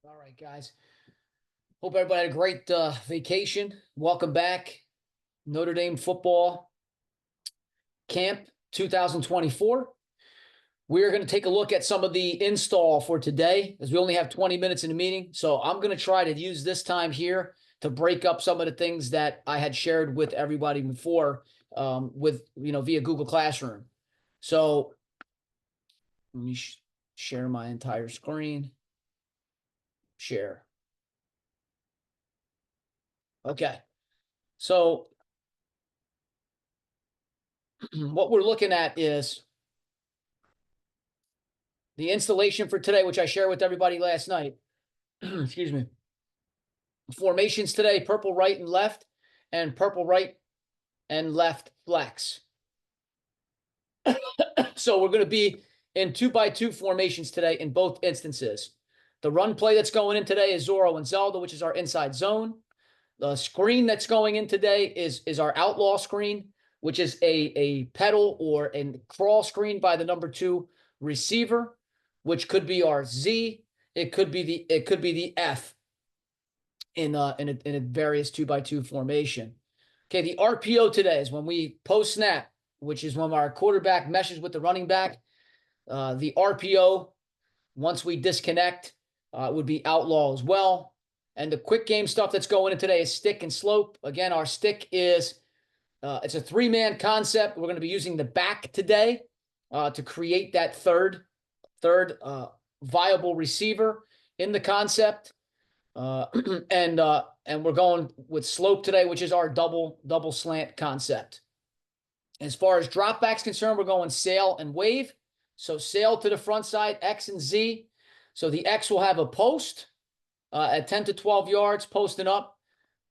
All right, guys. Hope everybody had a great vacation. Welcome back. Notre Dame football camp 2024. We're going to take a look at some of the install for today, as we only have 20 minutes in the meeting. So I'm going to try to use this time here to break up some of the things that I had shared with everybody before via Google Classroom. So let me share my entire screen. Share. Okay. So what we're looking at is the installation for today, which I shared with everybody last night. Excuse me. Formations today, purple right and left, and purple right and left flex. So we're going to be in 2x2 formations today in both instances. The run play that's going in today is Zorro and Zelda, which is our inside zone. The screen that's going in today is our outlaw screen, which is a pedal or a crawl screen by the number 2 receiver, which could be our Z. It could be the F in a various 2x2 formation. Okay, the RPO today is when we post snap, which is when our quarterback meshes with the running back. The RPO, once we disconnect, would be outlaw as well. And the quick game stuff that's going in today is stick and slope. Again, our stick is it's a 3-man concept. We're going to be using the back today to create that third viable receiver in the concept. And we're going with slope today, which is our double slant concept. As far as dropback's concerned, we're going sail and wave. So sail to the front side, X and Z. So the X will have a post at 10 to 12 yards, posting up.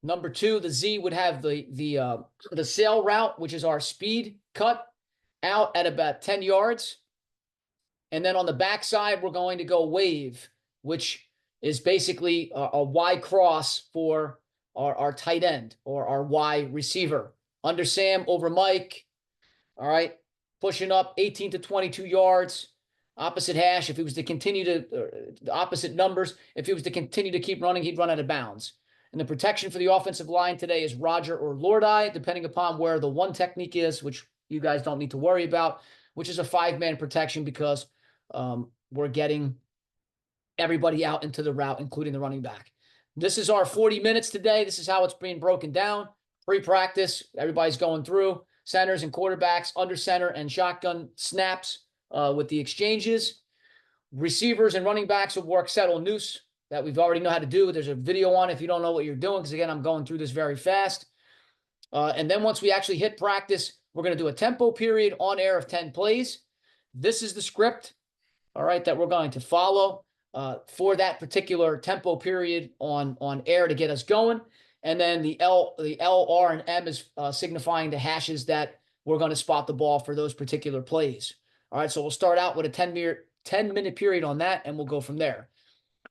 Number 2, the Z would have the sail route, which is our speed cut, out at about 10 yards. And then on the backside, we're going to go wave, which is basically a Y cross for our tight end or our Y receiver. Under Sam, over Mike. All right. Pushing up 18 to 22 yards. Opposite hash. If he was to continue the opposite numbers, if he was to continue to keep running, he'd run out of bounds. And the protection for the offensive line today is Roger or Lordeye, depending upon where the one technique is, which you guys don't need to worry about, which is a 5-man protection because we're getting everybody out into the route, including the running back. This is our 40 minutes today. This is how it's being broken down. Pre-practice, everybody's going through centers and quarterbacks, under center and shotgun snaps with the exchanges. Receivers and running backs will work settle noose that we've already know how to do. There's a video on if you don't know what you're doing, because again, I'm going through this very fast. And then once we actually hit practice, we're going to do a tempo period on air of 10 plays. This is the script, all right, that we're going to follow for that particular tempo period on air to get us going. And then the L, R, and M is signifying the hashes that we're going to spot the ball for those particular plays. All right, so we'll start out with a 10-minute period on that, and we'll go from there.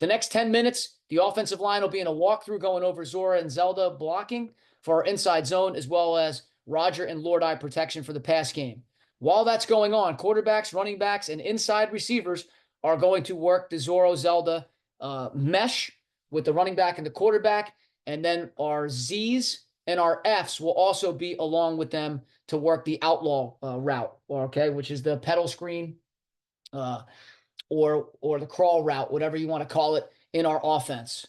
The next 10 minutes, the offensive line will be in a walkthrough going over Zora and Zelda blocking for our inside zone, as well as Roger and Lordeye protection for the pass game. While that's going on, quarterbacks, running backs, and inside receivers are going to work the Zorro Zelda mesh with the running back and the quarterback, and then our Z's and our F's will also be along with them to work the outlaw route, okay, which is the pedal screen or the crawl route, whatever you want to call it, in our offense.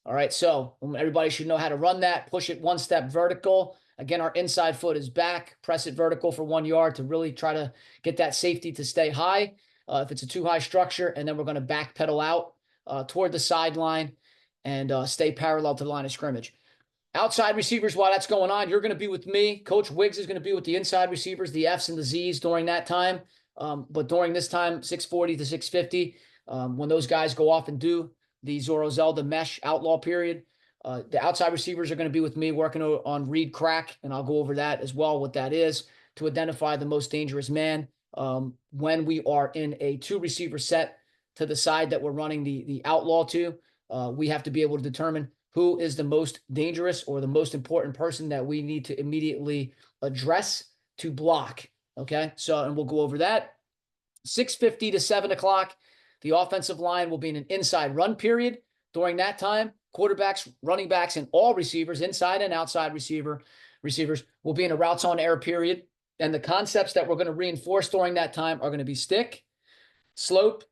All right, so everybody should know how to run that. Push it 1 step vertical. Again, our inside foot is back. Press it vertical for 1 yard to really try to get that safety to stay high if it's a too high structure. And then we're going to back pedal out toward the sideline and stay parallel to the line of scrimmage. Outside receivers, while that's going on, you're going to be with me. Coach Wiggs is going to be with the inside receivers, the F's and the Z's during that time. But during this time, 6:40 to 6:50, when those guys go off and do the Zorro Zelda mesh outlaw period, the outside receivers are going to be with me working on read crack, and I'll go over that as well, what that is, to identify the most dangerous man. When we are in a 2-receiver set to the side that we're running the outlaw to, we have to be able to determine who is the most dangerous or the most important person that we need to immediately address to block. Okay, so, and we'll go over that. 6:50 to 7 o'clock, the offensive line will be in an inside run period During that time, quarterbacks, running backs, and all receivers, inside and outside receivers, will be in a routes on air period. And the concepts that we're going to reinforce during that time are going to be stick, slope,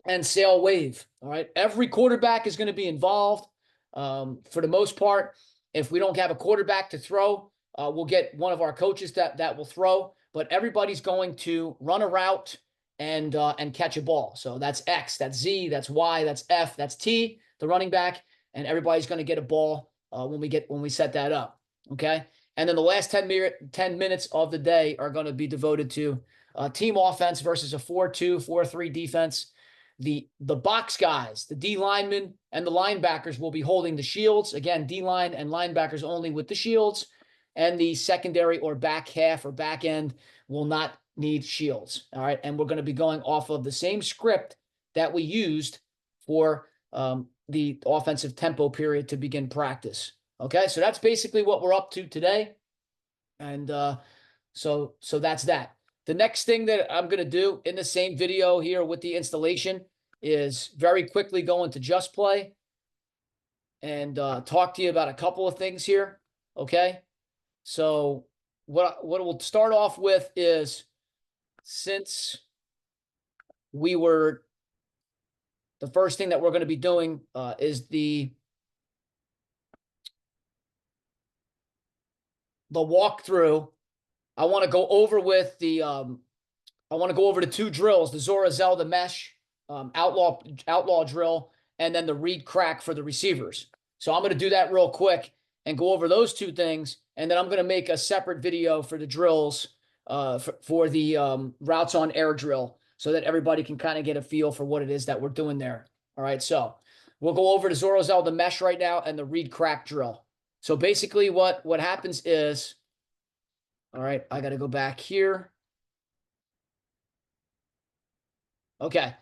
and sail wave. All right. Every quarterback is going to be involved. For the most part, if we don't have a quarterback to throw, we'll get one of our coaches that will throw. But everybody's going to run a route and catch a ball. So that's X, that's Z, that's Y, that's F, that's T, the running back, and everybody's going to get a ball when we set that up. Okay. And then the last 10 minutes of the day are going to be devoted to team offense versus a 4-2, 4-3 defense. The box guys, the D linemen and the linebackers will be holding the shields. Again, D line and linebackers only with the shields. And the secondary or back half or back end will not need shields. All right. And we're going to be going off of the same script that we used for the offensive tempo period to begin practice. Okay. So that's basically what we're up to today. And so that's that. The next thing that I'm going to do in the same video here with the installation is very quickly go into Just Play and talk to you about a couple of things here. Okay. So what we'll start off with is, since the first thing that we're going to be doing is the walkthrough. I want to go over with the two drills: the Zora Zelda mesh, outlaw drill, and then the read crack for the receivers. So I'm going to do that real quick and go over those two things, and then I'm going to make a separate video for the drills for the routes on air drill, so that everybody can kind of get a feel for what it is that we're doing there. All right, so we'll go over the Zora Zelda mesh right now and the read crack drill. So basically what happens is, all right, I got to go back here. Okay,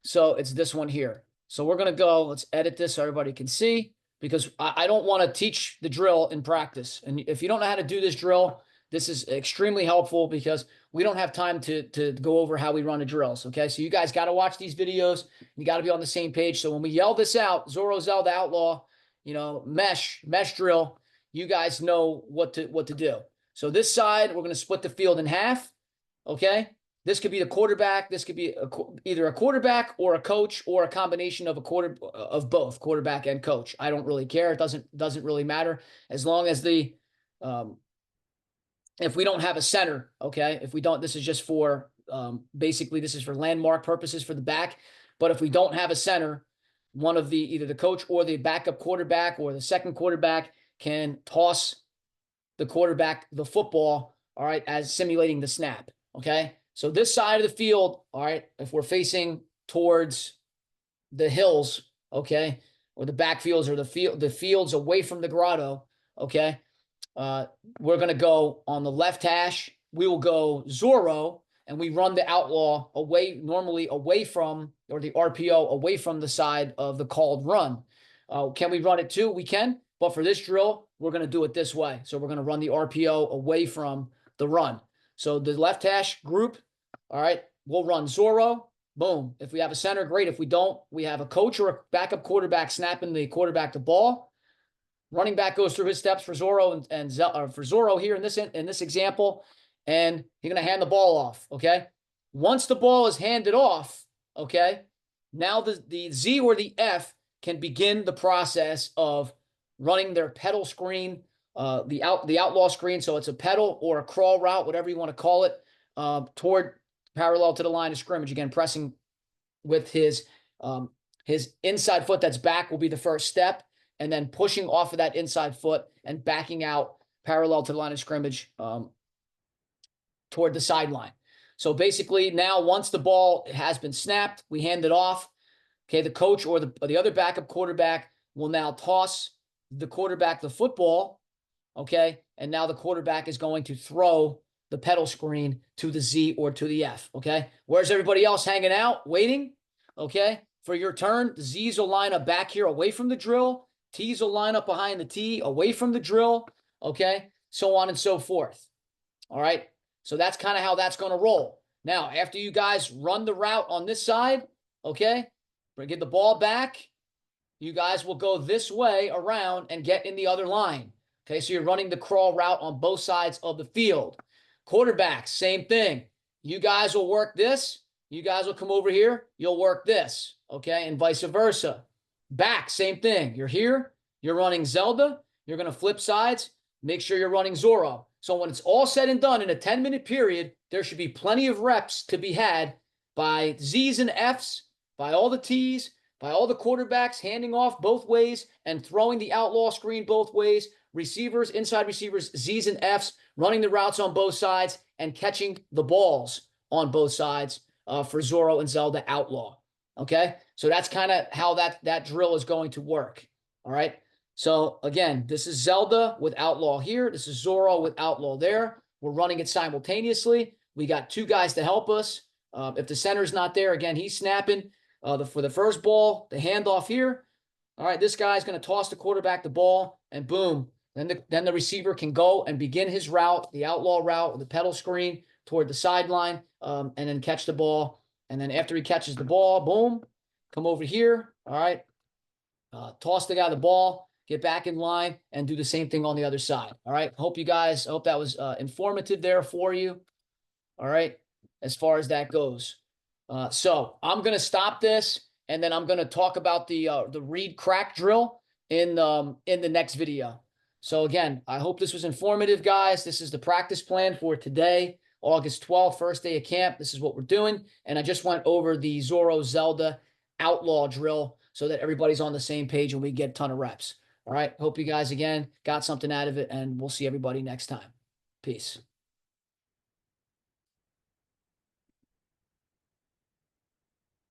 so it's this one here. So we're going to go, let's edit this so everybody can see, because I don't want to teach the drill in practice. And if you don't know how to do this drill, this is extremely helpful, because we don't have time to go over how we run the drills. Okay, so you guys got to watch these videos. You got to be on the same page. So when we yell this out, Zora Zelda outlaw, mesh drill, you guys know what to do. So this side, we're going to split the field in half. Okay, this could be the quarterback. This could be either a quarterback or a coach, or a combination of of both quarterback and coach. I don't really care. It doesn't really matter, as long as if we don't have a center. Okay, if we don't, this is just for basically this is for landmark purposes for the back. But if we don't have a center, one of either the coach or the backup quarterback or the second quarterback can toss the quarterback the football, all right, as simulating the snap. Okay, so this side of the field, all right, if we're facing towards the hills, okay, or the backfields, or the fields away from the grotto, okay, we're going to go on the left hash. We will go Zorro, and we run the outlaw normally away from, or the RPO away from the side of the called run. Can we run it too? We can. But for this drill, we're going to do it this way. So we're going to run the RPO away from the run. So the left hash group, all right, we'll run Zorro. Boom. If we have a center, great. If we don't, we have a coach or a backup quarterback snapping the quarterback the ball. Running back goes through his steps for Zorro and for Zorro here in this example, and he's going to hand the ball off. Okay. Once the ball is handed off, okay, now the Z or the F can begin the process of running their pedal screen, the outlaw screen. So it's a pedal or a crawl route, whatever you want to call it, toward parallel to the line of scrimmage. Again, pressing with his inside foot that's back will be the first step, and then pushing off of that inside foot and backing out parallel to the line of scrimmage toward the sideline. So basically now, once the ball has been snapped, we hand it off. Okay, the coach or the other backup quarterback will now toss the quarterback the football, okay? And now the quarterback is going to throw the pedal screen to the Z or to the F, okay? Where's everybody else hanging out, waiting, okay? For your turn, the Z's will line up back here away from the drill. T's will line up behind the T away from the drill, okay? So on and so forth, all right? So that's kind of how that's going to roll. Now, after you guys run the route on this side, okay, Get the ball back. You guys will go this way around and get in the other line. Okay, so you're running the crawl route on both sides of the field. Quarterbacks, same thing. You guys will work this. You guys will come over here. You'll work this. Okay, and vice versa. Back, same thing. You're here. You're running Zelda. You're going to flip sides. Make sure you're running Zorro. So when it's all said and done in a 10-minute period, there should be plenty of reps to be had by Z's and F's, by all the T's, by all the quarterbacks handing off both ways and throwing the outlaw screen both ways, receivers, inside receivers, Z's and F's, running the routes on both sides and catching the balls on both sides for Zorro and Zelda outlaw. Okay, so that's kind of how that drill is going to work. All right, so again, this is Zelda with outlaw here. This is Zorro with outlaw there. We're running it simultaneously. We got two guys to help us. If the center's not there, again, he's snapping for the first ball, the handoff here. All right, this guy's going to toss the quarterback the ball, and boom, then the receiver can go and begin his route, the outlaw route, with the pedal screen toward the sideline, and then catch the ball. And then after he catches the ball, boom, come over here. All right, toss the guy the ball, get back in line, and do the same thing on the other side. All right, hope that was informative there for you. All right, as far as that goes. So I'm going to stop this, and then I'm going to talk about the read crack drill in the next video. So again, I hope this was informative, guys. This is the practice plan for today, August 12th, first day of camp. This is what we're doing. And I just went over the Zorro Zelda outlaw drill so that everybody's on the same page and we get a ton of reps. All right. Hope you guys, again, got something out of it, and we'll see everybody next time. Peace.